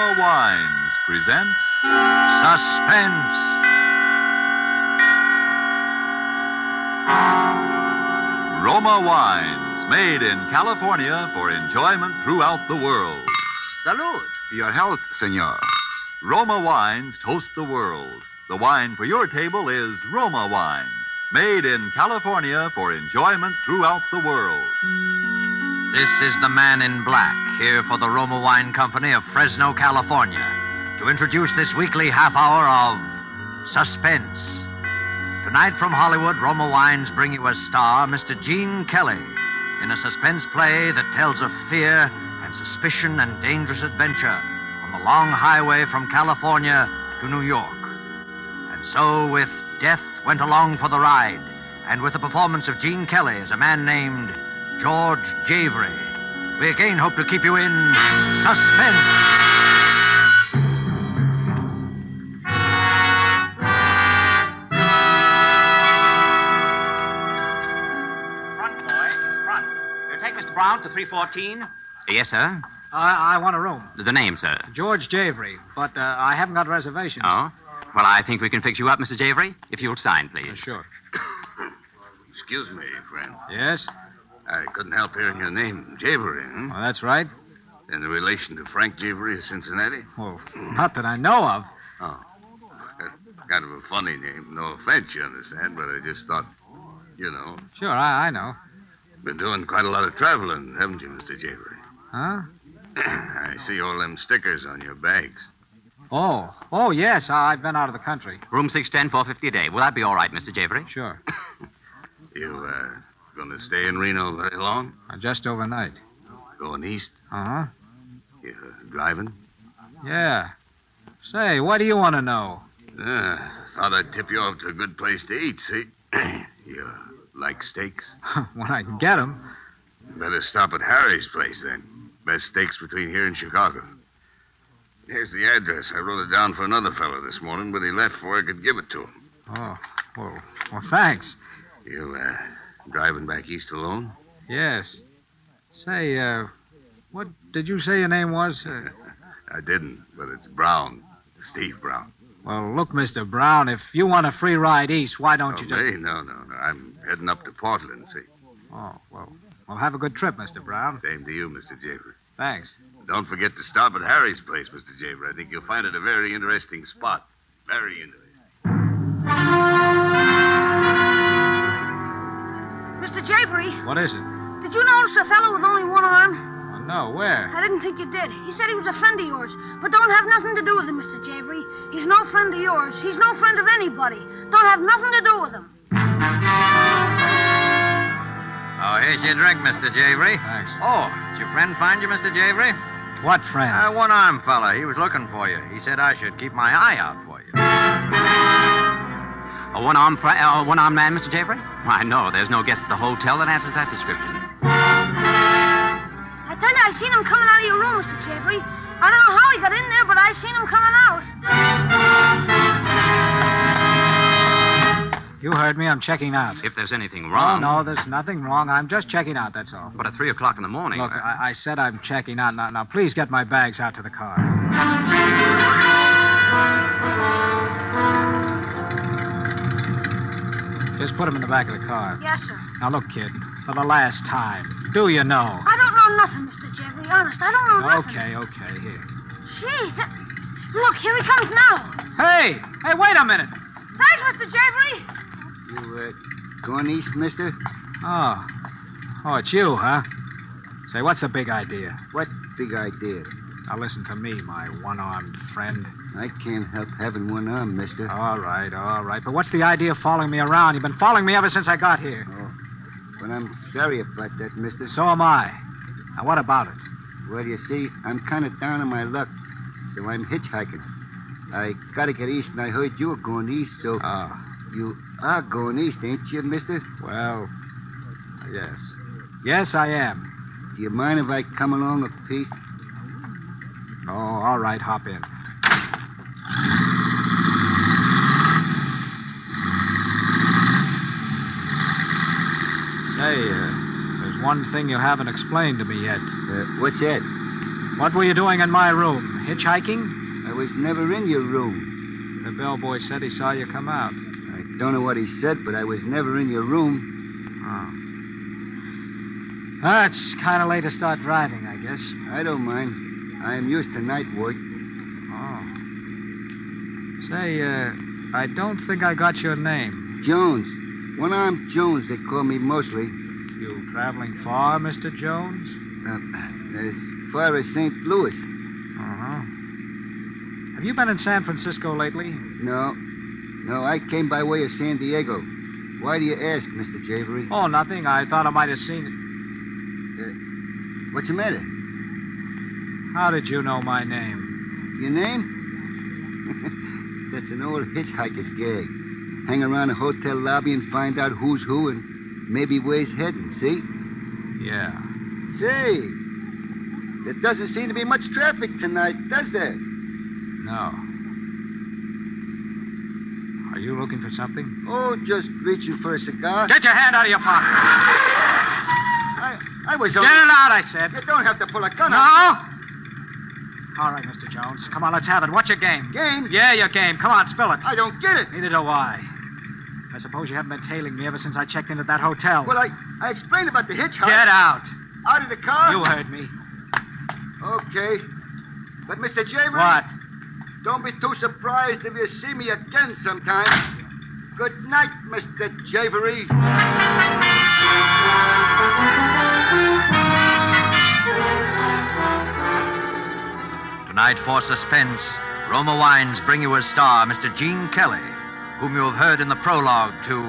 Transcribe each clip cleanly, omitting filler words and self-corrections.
Roma Wines presents Suspense. Roma Wines, made in California for enjoyment throughout the world. Salud. Your health, senor. Roma Wines toast the world. The wine for your table is Roma Wine, made in California for enjoyment throughout the world. This is the man in black, here for the Roma Wine Company of Fresno, California, to introduce this weekly half hour of Suspense. Tonight from Hollywood, Roma Wines bring you as star Mr. Gene Kelly in a suspense play that tells of fear and suspicion and dangerous adventure on the long highway from California to New York. And so, with Death Went Along for the Ride, and with the performance of Gene Kelly as a man named George Javery, we again hope to keep you in suspense. Front, boy. Front. You take Mr. Brown to 314? Yes, sir. I want a room. The name, sir. George Javery, but I haven't got reservations. Oh? Well, I think we can fix you up, Mr. Javery, if you'll sign, please. Sure. Excuse me, friend. Yes? I couldn't help hearing your name. Javery, huh? Well, that's right. In relation to Frank Javery of Cincinnati? Well, not that I know of. Oh. Kind of a funny name. No offense, you understand, but I just thought, you know. Sure, I know. Been doing quite a lot of traveling, haven't you, Mr. Javery? Huh? I see all them stickers on your bags. Oh, yes, I've been out of the country. Room 610, $450 a day. Will that be all right, Mr. Javery? Sure. You, gonna stay in Reno very long? Just overnight. Going east? Uh-huh. You driving? Yeah. Say, what do you want to know? Thought I'd tip you off to a good place to eat, see? You like steaks? When I can get 'em. Better stop at Harry's place, then. Best steaks between here and Chicago. Here's the address. I wrote it down for another fellow this morning, but he left before I could give it to him. Oh, well, thanks. You, driving back east alone? Yes. Say, what did you say your name was? I didn't, but it's Brown. Steve Brown. Well, look, Mr. Brown, if you want a free ride east, why don't you just... Me? No. I'm heading up to Portland, see. Oh, well, have a good trip, Mr. Brown. Same to you, Mr. Javery. Thanks. Don't forget to stop at Harry's place, Mr. Javery. I think you'll find it a very interesting spot. Very interesting. Mr. Javery, What is it? did you notice a fellow with only one arm? Oh, no, where? I didn't think you did. He said he was a friend of yours, but don't have nothing to do with him, Mr. Javery. He's no friend of yours. He's no friend of anybody. Don't have nothing to do with him. Oh, here's your drink, Mr. Javery. Thanks. Oh, did your friend find you, Mr. Javery? What friend? One-armed fella. He was looking for you. He said I should keep my eye out for you. A one-armed man, Mr. Javery? Why, no, there's no guest at the hotel that answers that description. I tell you, I seen him coming out of your room, Mr. Javery. I don't know how he got in there, but I seen him coming out. You heard me. I'm checking out. If there's anything Oh, wrong... no, there's nothing wrong. I'm just checking out, that's all. But at 3 o'clock in the morning... Look, I said I'm checking out. Now, please get my bags out to the car. Just put them in the back of the car. Yes, sir. Now, look, kid, for the last time, do you know? I don't know nothing, Mr. Javery. Honest, I don't know nothing. Okay, here. Gee, look, here he comes now. Hey, wait a minute. Thanks, Mr. Javery. You, going east, mister? Oh, it's you, huh? Say, what's the big idea? What big idea? Now, listen to me, my one-armed friend. I can't help having one arm, mister. All right. But what's the idea of following me around? You've been following me ever since I got here. Oh, well, I'm sorry about that, mister. So am I. Now, what about it? Well, you see, I'm kind of down on my luck, so I'm hitchhiking. I gotta get east, and I heard you were going east, so... Oh. You are going east, ain't you, mister? Well, yes. Yes, I am. Do you mind if I come along a piece? Oh, all right, hop in. Say, there's one thing you haven't explained to me yet. What's that? What were you doing in my room? hitchhiking? I was never in your room. The bellboy said he saw you come out. I don't know what he said, but I was never in your room. Oh. Well, it's kind of late to start driving, I guess. I don't mind. I am used to night work. Oh. Say, I don't think I got your name. Jones. One-armed Jones, they call me mostly. You traveling far, Mr. Jones? As far as St. Louis. Uh-huh. Have you been in San Francisco lately? No, I came by way of San Diego. Why do you ask, Mr. Javery? Oh, nothing. I thought I might have seen it. What's the matter? How did you know my name? Your name? That's an old hitchhiker's gag. Hang around a hotel lobby and find out who's who and maybe where he's heading, see? Yeah. Say, there doesn't seem to be much traffic tonight, does there? No. Are you looking for something? Oh, just reaching for a cigar. Get your hand out of your pocket. I was Get only... it out, I said. You don't have to pull a gun No? out. All right, Mr. Jones. Come on, let's have it. What's your game? Game? Yeah, your game. Come on, spill it. I don't get it. Neither do I. I suppose you haven't been tailing me ever since I checked into that hotel. Well, I explained about the hitchhike. Get out. Out of the car? You heard me. Okay. But, Mr. Javery... What? Don't be too surprised if you see me again sometime. Good night, Mr. Javery. Tonight, for suspense, Roma Wines bring you as star Mr. Gene Kelly, whom you have heard in the prologue to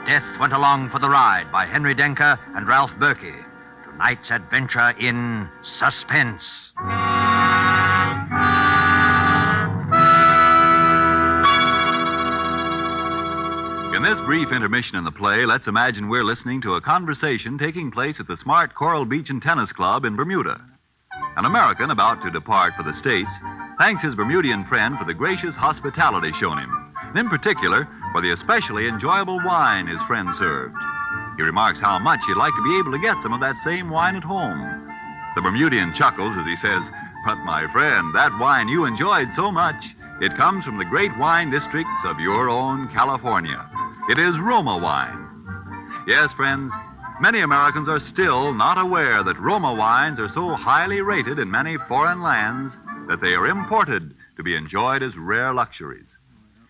Death Went Along for the Ride by Henry Denker and Ralph Berkey. Tonight's adventure in suspense. In this brief intermission in the play, let's imagine we're listening to a conversation taking place at the smart Coral Beach and Tennis Club in Bermuda. An American about to depart for the States thanks his Bermudian friend for the gracious hospitality shown him, and in particular for the especially enjoyable wine his friend served. He remarks how much he'd like to be able to get some of that same wine at home. The Bermudian chuckles as he says, "But my friend, that wine you enjoyed so much, it comes from the great wine districts of your own California. It is Roma wine." Yes, friends, many Americans are still not aware that Roma wines are so highly rated in many foreign lands that they are imported to be enjoyed as rare luxuries.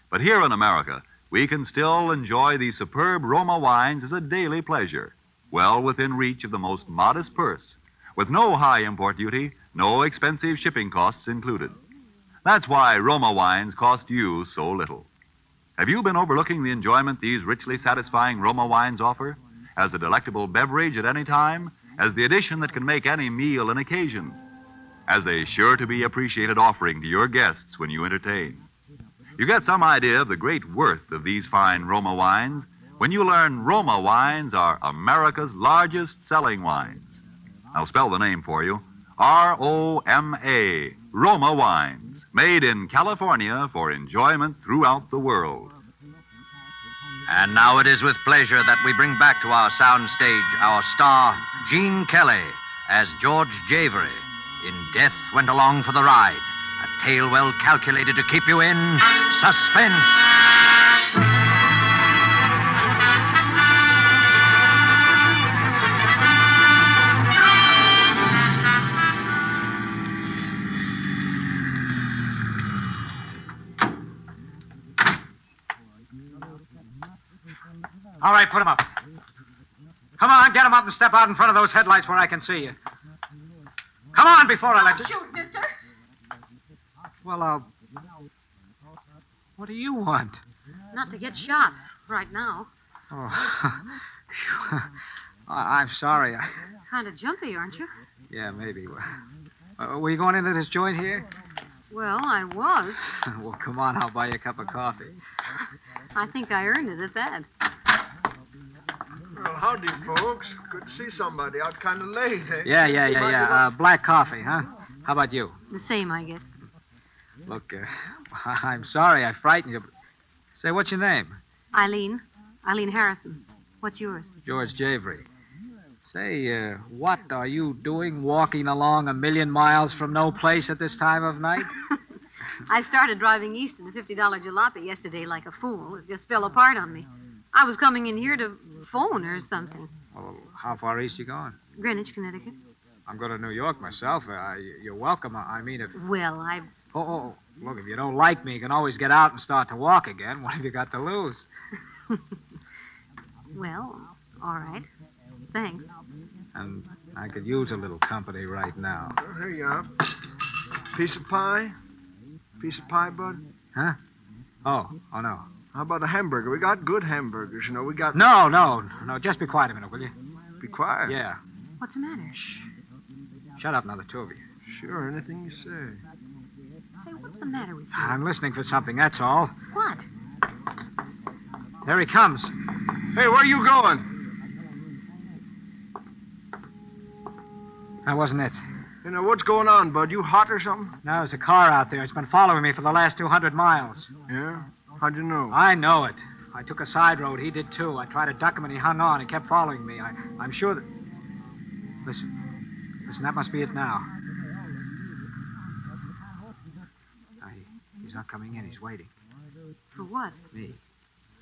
But here in America, we can still enjoy these superb Roma wines as a daily pleasure, well within reach of the most modest purse, with no high import duty, no expensive shipping costs included. That's why Roma wines cost you so little. Have you been overlooking the enjoyment these richly satisfying Roma wines offer? As a delectable beverage at any time, as the addition that can make any meal an occasion, as a sure-to-be appreciated offering to your guests when you entertain. You get some idea of the great worth of these fine Roma wines when you learn Roma wines are America's largest selling wines. I'll spell the name for you. R-O-M-A, Roma wines, made in California for enjoyment throughout the world. And now it is with pleasure that we bring back to our soundstage our star, Gene Kelly, as George Javery in Death Went Along for the Ride, a tale well calculated to keep you in suspense. All right, put him up. Come on, get him up and step out in front of those headlights where I can see you. Come on before I let you... Shoot, mister. Well, what do you want? Not to get shot right now. Oh, I'm sorry. Kind of jumpy, aren't you? Yeah, maybe. Were you going into this joint here? Well, I was. Well, come on, I'll buy you a cup of coffee. I think I earned it at that. Well, howdy, folks. Good to see somebody out kind of late, eh? Yeah. Black coffee, huh? How about you? The same, I guess. Look, I'm sorry I frightened you. Say, what's your name? Eileen Harrison. What's yours? George Javery. Say, what are you doing walking along 1,000,000 miles from no place at this time of night? I started driving east in a $50 jalopy yesterday like a fool. It just fell apart on me. I was coming in here to phone or something. Well, how far east you going? Greenwich, Connecticut. I'm going to New York myself. You're welcome. I mean, if... Well, Oh, look, if you don't like me, you can always get out and start to walk again. What have you got to lose? Well, all right. Thanks. And I could use a little company right now. Oh, here you are. Piece of pie? Piece of pie, bud? Huh? Oh, no. How about a hamburger? We got good hamburgers, you know. We got... No. Just be quiet a minute, will you? Be quiet. Yeah. What's the matter? Shh. Shut up now, the two of you. Sure, anything you say. Say, what's the matter with you? I'm listening for something, that's all. What? There he comes. Hey, where are you going? That wasn't it. You know, what's going on, bud? You hot or something? No, there's a car out there. It's been following me for the last 200 miles. Yeah? How'd you know? I know it. I took a side road. He did, too. I tried to duck him, and he hung on. He kept following me. I'm sure that... Listen, that must be it now. He's not coming in. He's waiting. For what? Me.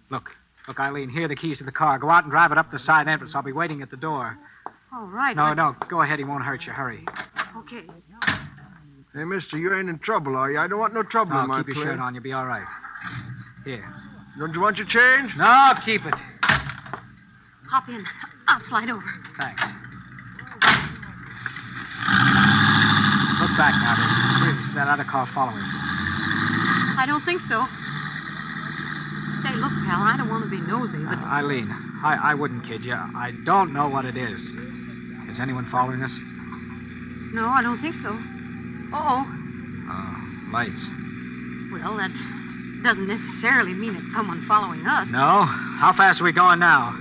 Look, Eileen, here are the keys to the car. Go out and drive it up the side entrance. I'll be waiting at the door. All right. No, go ahead. He won't hurt you. Hurry. Okay. Hey, mister, you ain't in trouble, are you? I don't want no trouble in my keep your place. shirt on. You'll be all right. Here. Don't you want your change? No, keep it. Hop in. I'll slide over. Thanks. Look back now, David. See if that other car following us. I don't think so. Say, look, pal, I don't want to be nosy, but... Eileen, I wouldn't kid you. I don't know what it is. Is anyone following us? No, I don't think so. Uh-oh. Lights. Well, that doesn't necessarily mean it's someone following us. No? How fast are we going now?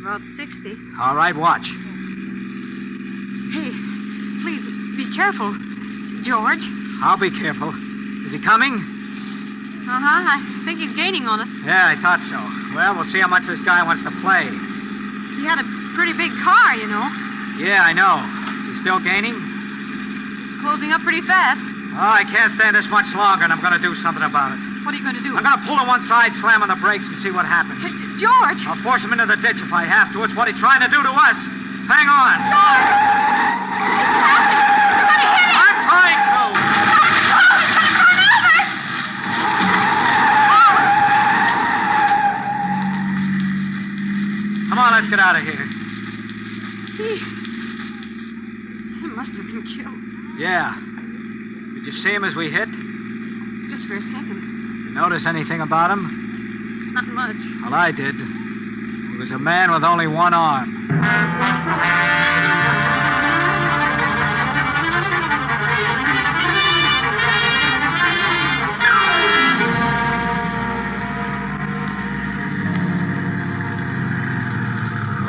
About 60. All right, watch. Hey, please, be careful, George. I'll be careful. Is he coming? Uh-huh, I think he's gaining on us. Yeah, I thought so. Well, we'll see how much this guy wants to play. He had a pretty big car, you know. Yeah, I know. Is he still gaining? Closing up pretty fast. Oh, I can't stand this much longer, and I'm going to do something about it. What are you going to do? I'm going to pull to one side, slam on the brakes, and see what happens. George! I'll force him into the ditch if I have to. It's what he's trying to do to us. Hang on. George! He's passing! You're going to hit him! I'm trying to. Oh, he's going to turn over! Come on, let's get out of here. He must have been killed. Yeah. Did you see him as we hit? Just for a second. You notice anything about him? Not much. Well, I did. He was a man with only one arm.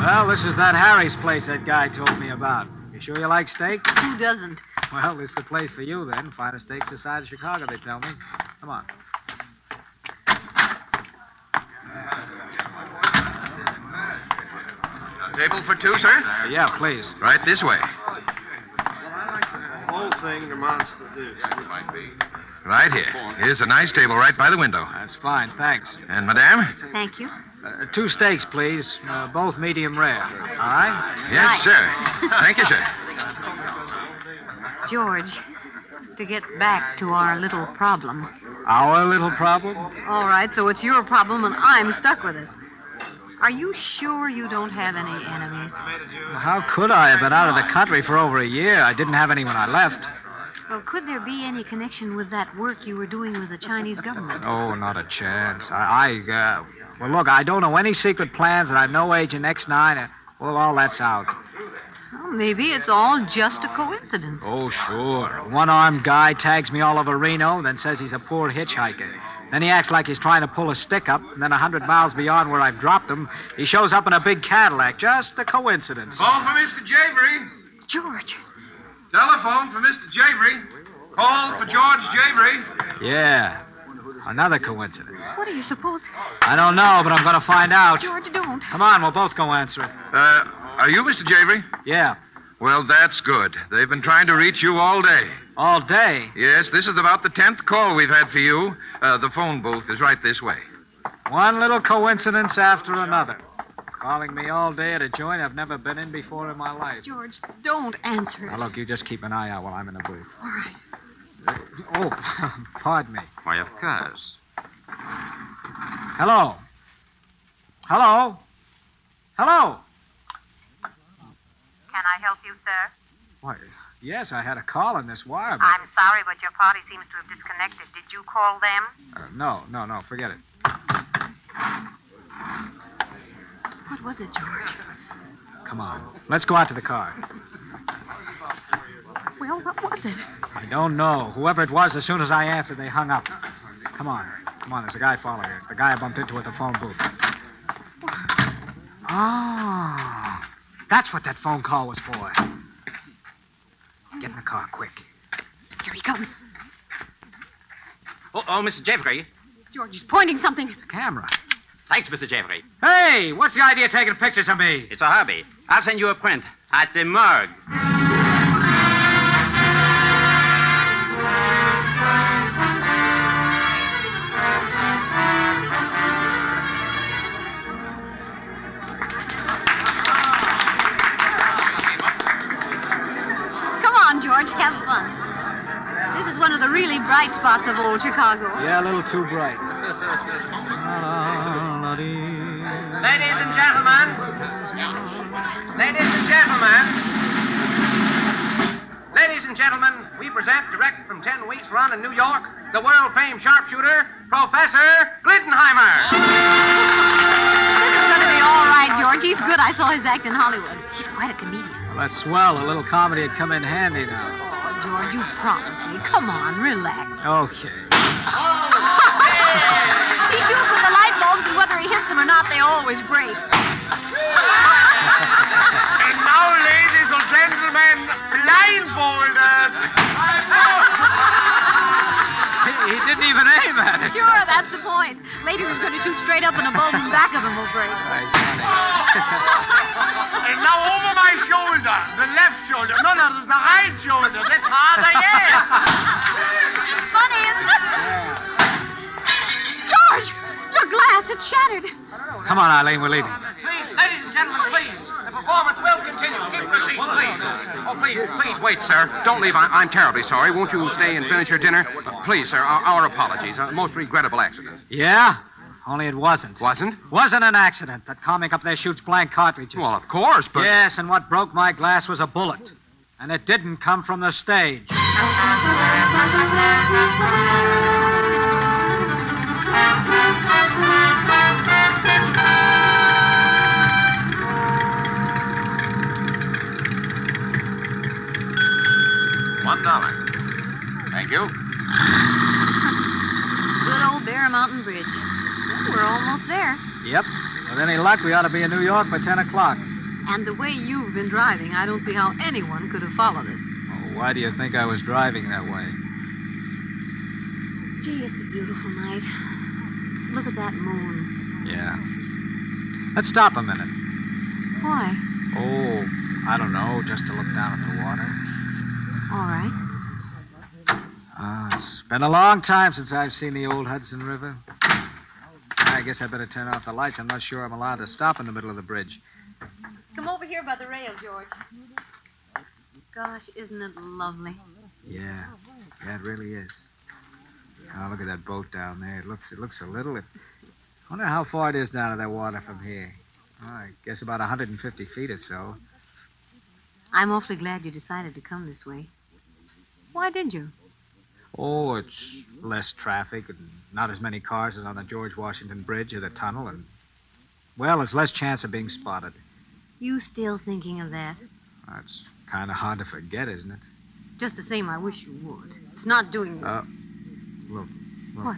Well, this is that Harry's place that guy told me about. You sure you like steak? Who doesn't? Well, this is the place for you, then. Finest steaks this side of Chicago, they tell me. Come on. Table for two, sir? Yeah, please. Right this way. The whole thing amounts to this. Right here. Here's a nice table right by the window. That's fine, thanks. And, madame? Thank you. 2 steaks, please. Both medium rare. All right? Yes, sir. Thank you, sir. George, to get back to our little problem. Our little problem? All right, so it's your problem and I'm stuck with it. Are you sure you don't have any enemies? Well, how could I? I've been out of the country for over a year. I didn't have any when I left. Well, could there be any connection with that work you were doing with the Chinese government? Oh, not a chance. Well, look, I don't know any secret plans, and I'm no agent X9. Well, all that's out. Well, maybe it's all just a coincidence. Oh, sure. A one-armed guy tags me all over Reno, then says he's a poor hitchhiker. Then he acts like he's trying to pull a stick up, and then 100 miles beyond where I've dropped him, he shows up in a big Cadillac. Just a coincidence. Call for Mr. Javery. George. Telephone for Mr. Javery. Call for George Javery. Yeah. Another coincidence. What do you suppose? I don't know, but I'm going to find out. George, don't. Come on, we'll both go answer it. Are you Mr. Javery? Yeah. Well, that's good. They've been trying to reach you all day. All day? Yes, this is about the 10th call we've had for you. The phone booth is right this way. One little coincidence after another. Calling me all day at a joint I've never been in before in my life. George, don't answer it. Now, look, you just keep an eye out while I'm in the booth. All right. Oh, pardon me. Why, of course. Hello? Hello? Hello? Can I help you, sir? Why, yes, I had a call on this wire, but... I'm sorry, but your party seems to have disconnected. Did you call them? No, forget it. What was it, George? Come on, let's go out to the car. Well, what was it? I don't know. Whoever it was, as soon as I answered, they hung up. Come on, there's a guy following us. The guy I bumped into at the phone booth. Oh, that's what that phone call was for. Get in the car, quick. Here he comes. Oh, Mr. Javery. George, he's pointing something. It's a camera. Thanks, Mr. Javery. Hey, what's the idea of taking pictures of me? It's a hobby. I'll send you a print at the morgue. George, have fun. This is one of the really bright spots of old Chicago. Yeah, a little too bright. Ladies and gentlemen. Ladies and gentlemen. Ladies and gentlemen, we present direct from 10 weeks' run in New York, the world-famed sharpshooter, Professor Glittenheimer. This is going to be all right, George. He's good. I saw his act in Hollywood. He's quite a comedian. Well, that's swell. A little comedy would come in handy now. Oh, George, you promised me. Come on, relax. Okay. He shoots with the light bulbs, and whether he hits them or not, they always break. And now, ladies and gentlemen, blindfolded. He didn't even aim at it. Sure, that's the point. Later, he's going to shoot straight up, and the bulb in the back of him will break. And now over my shoulder, the left shoulder. No, there's the right shoulder. That's harder yet. It's funny, isn't it? George, your glass, it's shattered. Come on, Eileen, we're leaving. Please, ladies and gentlemen, please. The performance will continue. Keep your seats, please. Oh, please wait, sir. Don't leave. I'm terribly sorry. Won't you stay and finish your dinner? Please, sir, our apologies. A most regrettable accident. Yeah? Only it wasn't. Wasn't? Wasn't an accident. That comic up there shoots blank cartridges. Well, of course, but... Yes, and what broke my glass was a bullet. And it didn't come from the stage. $1. Thank you. Good old Bear Mountain Bridge. Well, we're almost there. Yep. With any luck, we ought to be in New York by 10 o'clock. And the way you've been driving, I don't see how anyone could have followed us. Oh, why do you think I was driving that way? Gee, it's a beautiful night. Look at that moon. Yeah. Let's stop a minute. Why? Oh, I don't know, just to look down at the water. All right. It's been a long time since I've seen the old Hudson River. I guess I better turn off the lights. I'm not sure I'm allowed to stop in the middle of the bridge. Come over here by the rail, George. Gosh, isn't it lovely? Yeah, it really is. Oh, look at that boat down there. It looks so little. I wonder how far it is down to that water from here. Oh, I guess about 150 feet or so. I'm awfully glad you decided to come this way. Why did you? Oh, it's less traffic and not as many cars as on the George Washington Bridge or the tunnel, and, well, it's less chance of being spotted. You still thinking of that? That's kind of hard to forget, isn't it? Just the same, I wish you would. It's not doing... Look. What?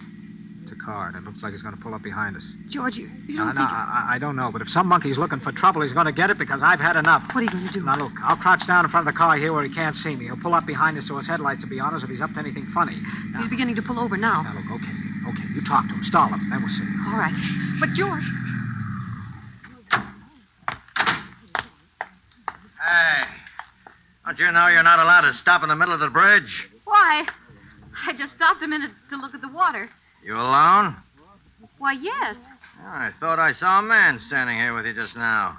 It's a car, and it looks like it's going to pull up behind us. George, you don't think... I don't know, but if some monkey's looking for trouble, he's going to get it because I've had enough. What are you going to do? Now, look, I'll crouch down in front of the car here where he can't see me. He'll pull up behind us so his headlights will be on us if he's up to anything funny. Now, he's beginning to pull over now. Now, look, okay. You talk to him. Stall him, then we'll see. All right. But, George... Don't you know you're not allowed to stop in the middle of the bridge? Why? I just stopped a minute to look at the water. You alone? Why, yes. Oh, I thought I saw a man standing here with you just now.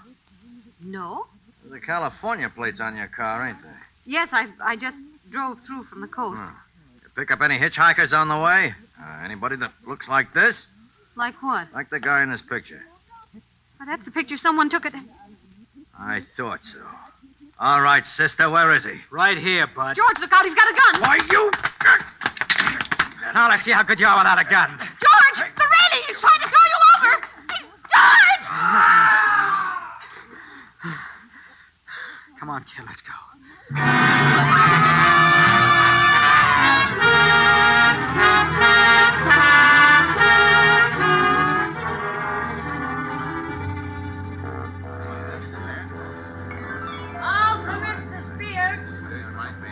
No? There's the California plates on your car, ain't there? Yes, I just drove through from the coast. You pick up any hitchhikers on the way? Anybody that looks like this? Like what? Like the guy in this picture. Well, that's the picture someone took at... I thought so. All right, sister, where is he? Right here, bud. George, look out, he's got a gun. Why, you... Now let's see how good you are without a gun. George, the railing, he's trying to throw you over. He's... George! Come on, kid, let's go.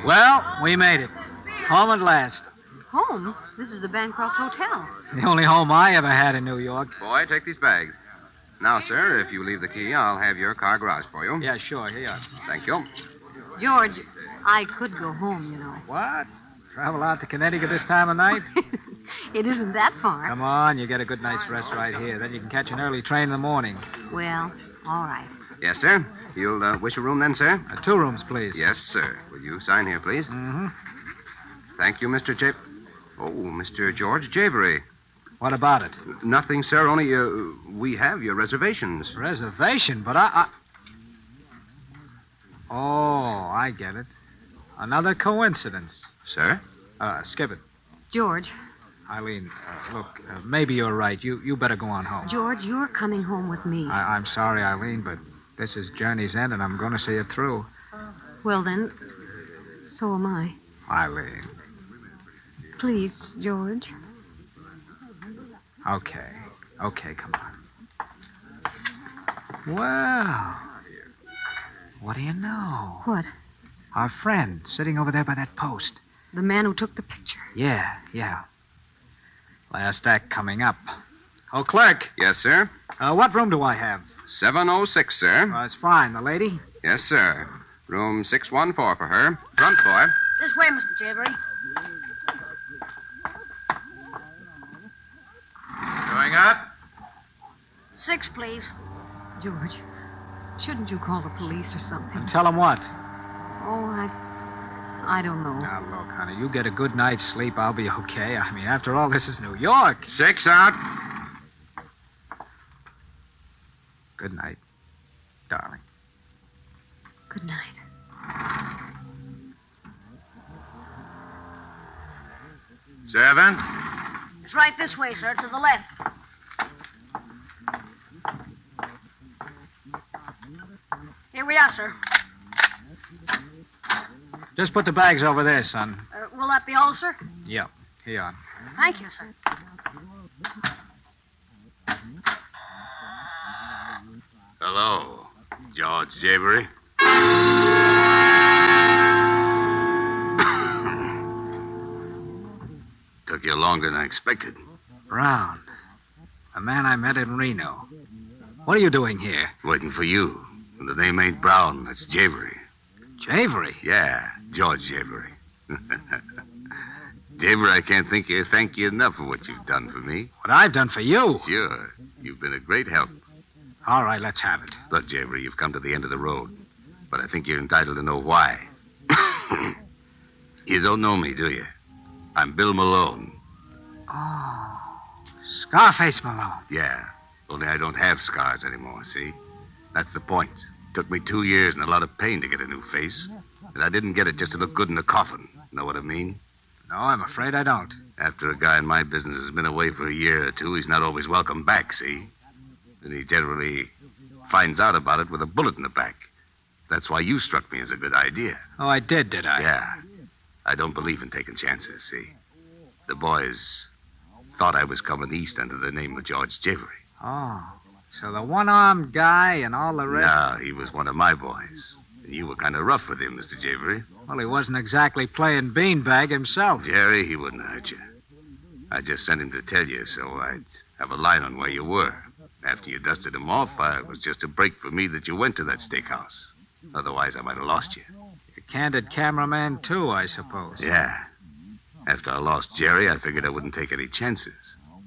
Well, we made it. Home at last. Home? This is the Bancroft Hotel. It's the only home I ever had in New York. Boy, take these bags. Now, sir, if you leave the key, I'll have your car garage for you. Yeah, sure. Here you are. Thank you. George, I could go home, you know. What? Travel out to Connecticut this time of night? It isn't that far. Come on, you get a good night's rest right here. Then you can catch an early train in the morning. Well, all right. Yes, sir. You'll wish a room then, sir? 2 rooms, please. Yes, sir. Will you sign here, please? Mm-hmm. Thank you, Mr. Mr. George Javery. What about it? Nothing, sir. Only we have your reservations. Reservation? But I... Oh, I get it. Another coincidence. Sir? Skip it. George. Eileen, look, maybe you're right. You better go on home. George, you're coming home with me. I'm sorry, Eileen, but this is journey's end, and I'm going to see it through. Well, then, so am I. Eileen. Please, George. Okay, come on. Well, what do you know? What? Our friend, sitting over there by that post. The man who took the picture. Yeah. Last act coming up. Oh, clerk. Yes, sir? What room do I have? 706, sir. That's fine. The lady? Yes, sir. Room 614 for her. Front boy. This way, Mr. Javery. Going up? 6, please. George, shouldn't you call the police or something? And tell him what? Oh, I don't know. Now, look, honey, you get a good night's sleep, I'll be okay. I mean, after all, this is New York. 6 out. Good night, darling. Good night. Seven. It's right this way, sir, to the left. Here we are, sir. Just put the bags over there, son. Will that be all, sir? Yep. Here you are. Thank you, sir. Hello, George Javery. Took you longer than I expected. Brown. A man I met in Reno. What are you doing here? Waiting for you. And the name ain't Brown, that's Javery. Javery? Yeah, George Javery. Javery, I can't thank you enough for what you've done for me. What I've done for you? Sure. You've been a great help. All right, let's have it. Look, Javery, you've come to the end of the road. But I think you're entitled to know why. You don't know me, do you? I'm Bill Malone. Oh, Scarface Malone. Yeah. Only I don't have scars anymore, see? That's the point. Took me 2 years and a lot of pain to get a new face. And I didn't get it just to look good in the coffin. Know what I mean? No, I'm afraid I don't. After a guy in my business has been away for a year or two, he's not always welcome back, see? And he generally finds out about it with a bullet in the back. That's why you struck me as a good idea. Oh, I did I? Yeah. I don't believe in taking chances, see? The boys thought I was coming east under the name of George Javery. Oh, so the one-armed guy and all the rest... No, he was one of my boys. And you were kind of rough with him, Mr. Javery. Well, he wasn't exactly playing beanbag himself. Jerry, he wouldn't hurt you. I just sent him to tell you so I'd have a line on where you were. After you dusted him off, it was just a break for me that you went to that steakhouse. Otherwise, I might have lost you. You candid cameraman, too, I suppose. Yeah. After I lost Jerry, I figured I wouldn't take any chances.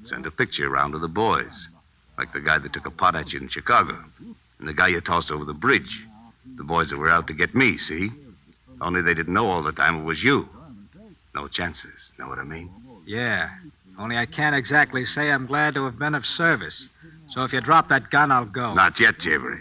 Send a picture around to the boys. Like the guy that took a pot at you in Chicago. And the guy you tossed over the bridge. The boys that were out to get me, see? Only they didn't know all the time it was you. No chances, know what I mean? Yeah. Only I can't exactly say I'm glad to have been of service. So if you drop that gun, I'll go. Not yet, Jerry.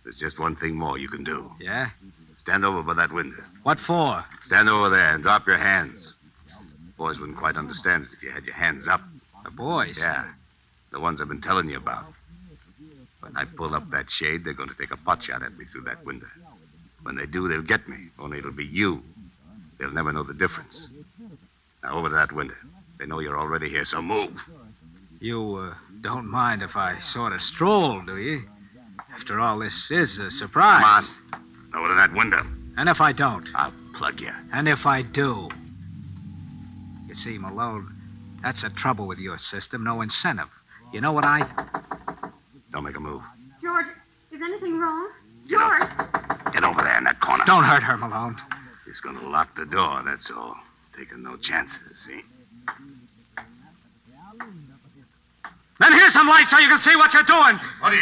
There's just one thing more you can do. Yeah? Stand over by that window. What for? Stand over there and drop your hands. The boys wouldn't quite understand it if you had your hands up. The boys? Yeah. The ones I've been telling you about. When I pull up that shade, they're going to take a pot shot at me through that window. When they do, they'll get me. Only it'll be you. They'll never know the difference. Now, over to that window. They know you're already here, so move. You don't mind if I sort of stroll, do you? After all, this is a surprise. Come on. Over to that window. And if I don't? I'll plug you. And if I do? You see, Malone, that's the trouble with your system. No incentive. You know what Don't make a move. George, is anything wrong? Get George! Get over there in that corner. Don't hurt her, Malone. He's going to lock the door, that's all. Taking no chances, see? Then here's some light so you can see what you're doing. What are you...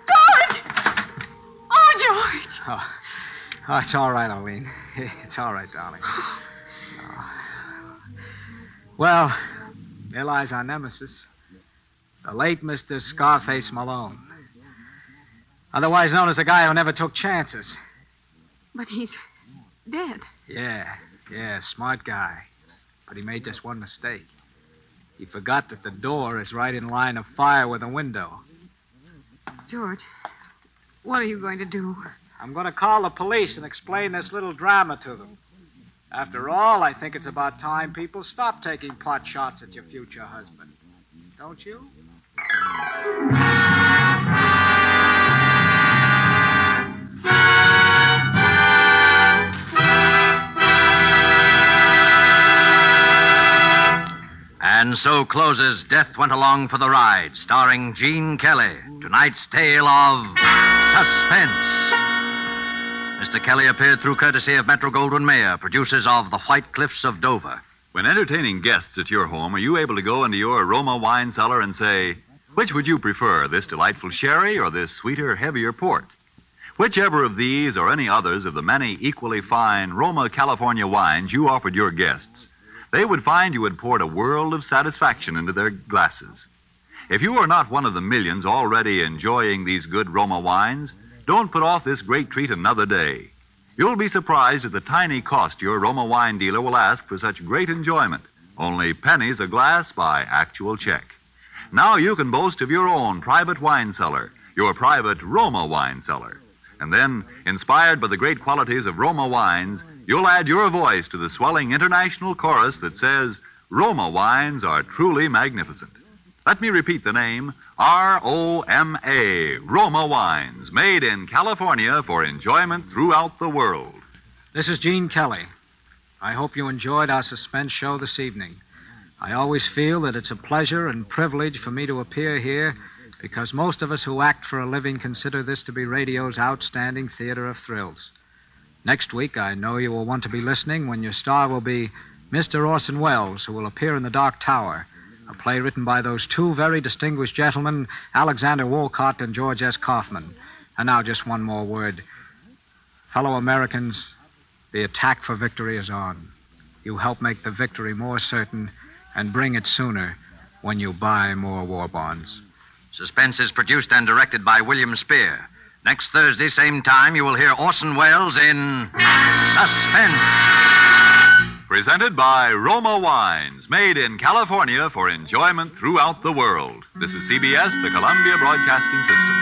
George! Oh, George! Oh, it's all right, Arlene. It's all right, darling. Oh. Well, there lies our nemesis. The late Mr. Scarface Malone. Otherwise known as the guy who never took chances. But he's dead. Yeah, smart guy. But he made just one mistake. He forgot that the door is right in line of fire with the window. George, what are you going to do? I'm going to call the police and explain this little drama to them. After all, I think it's about time people stop taking pot shots at your future husband. Don't you? And so closes Death Went Along for the Ride, starring Gene Kelly. Tonight's tale of suspense. Mr. Kelly appeared through courtesy of Metro-Goldwyn-Mayer, producers of The White Cliffs of Dover. When entertaining guests at your home, are you able to go into your aroma wine cellar and say, which would you prefer, this delightful sherry or this sweeter, heavier port? Whichever of these or any others of the many equally fine Roma California wines you offered your guests, they would find you had poured a world of satisfaction into their glasses. If you are not one of the millions already enjoying these good Roma wines, don't put off this great treat another day. You'll be surprised at the tiny cost your Roma wine dealer will ask for such great enjoyment. Only pennies a glass by actual check. Now you can boast of your own private wine cellar, your private Roma wine cellar. And then, inspired by the great qualities of Roma wines, you'll add your voice to the swelling international chorus that says, Roma wines are truly magnificent. Let me repeat the name, R-O-M-A, Roma wines, made in California for enjoyment throughout the world. This is Gene Kelly. I hope you enjoyed our suspense show this evening. I always feel that it's a pleasure and privilege for me to appear here because most of us who act for a living consider this to be radio's outstanding theater of thrills. Next week, I know you will want to be listening when your star will be Mr. Orson Welles, who will appear in The Dark Tower, a play written by those two very distinguished gentlemen, Alexander Wolcott and George S. Kaufman. And now just one more word. Fellow Americans, the attack for victory is on. You help make the victory more certain and bring it sooner when you buy more war bonds. Suspense is produced and directed by William Spear. Next Thursday, same time, you will hear Orson Welles in Suspense. Presented by Roma Wines, made in California for enjoyment throughout the world. This is CBS, the Columbia Broadcasting System.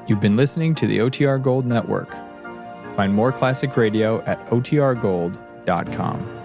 You've been listening to the OTR Gold Network. Find more classic radio at otrgold.com.